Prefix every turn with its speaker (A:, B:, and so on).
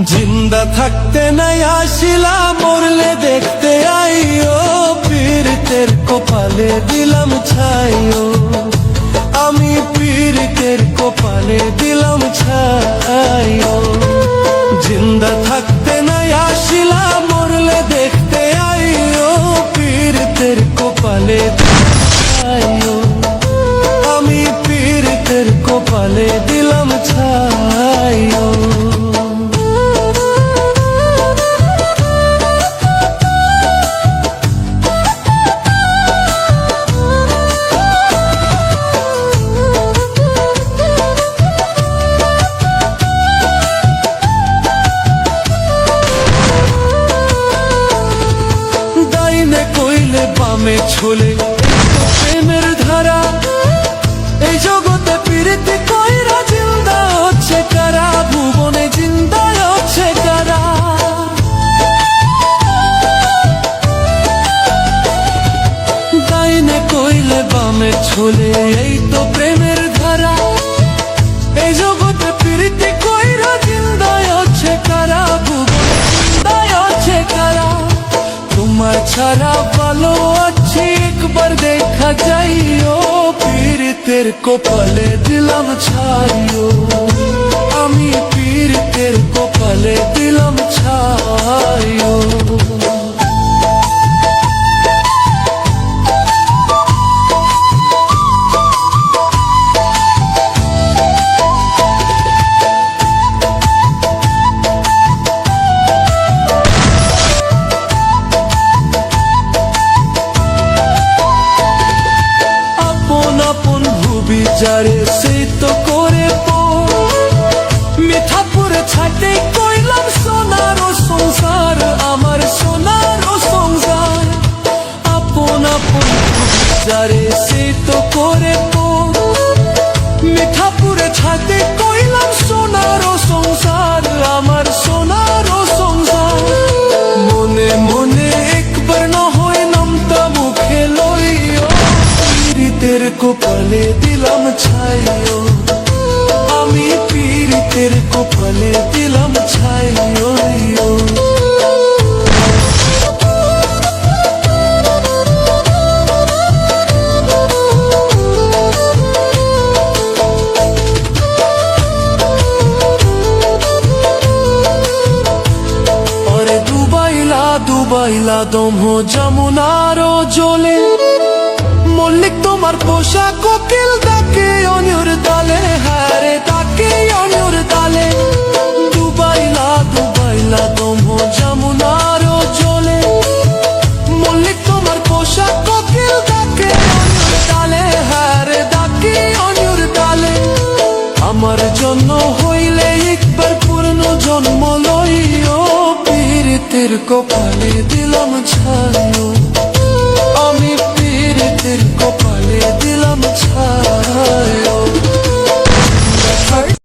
A: জিন্দা থাকতে নাই আসিলা, মরলে দেখতে আইও, পীড়িতের কপালে দিলাম ছাইও, আমি পীড়িতের কপালে দিলাম ছাইও। জিন্দা থাকতে নাই আসিলা, মরলে দেখতে আইও, পীড়িতের কপালে দিলাম ছাইও, আমি পীড়িতের কপালে দিলাম ছাইও। কইলে বামে ছোলে প্রেমের ধারা, এই জগতে পীড়িতি কইরা জিন্দা হচ্ছে কারা, ভুবনে জিন্দা হচ্ছে কারা। ডাইনে কইলে বামে ছোলে এই তো প্রেমের ধারা, এই জগতে পীড়িতি কইরা জিন্দা হচ্ছে কারা, ভুবনে জিন্দা হচ্ছে কারা। তোমার ছাড়া ভালো আছি একবার দেখা যাইও, পীড়িতের কপালে দিলাম ছাইও, আমি পীড়িতের কপালে দিলাম ছাইও। যারে সে তো করে মিঠাপুরে ছাটে কইলাম সোনার সংসার, আমার সোনার সংসার। আপন আপন যারে সে তো করে মিঠাপুরে ছাটে কইলাম সোনার সংসার, আমার সোনার সংসার। মনে মনে একবার না হয় নামটা মুখে লইও, পীড়িতের কপালে দিলাম ছাইও, আমি পীড়িতের কপালে দিলাম ছাইও। আরে ডুবাইলা ডুবাইলা দম যমুনার জলে, মল্লিক তোমার পোষা কোকিল ডাকে অনির তালে, হারে ডাকে অনির তালে। ডুবাইলা ডুবাইলা দম যমুনার জলে, মল্লিক তোমার পোষা কোকিল ডাকে অনির তালে, হারে ডাকে অনির তালে। আমার জন্য হইলে একবার পূর্ণ জন্ম লইও, পীড়িতের কপালে দিলাম ছাইও।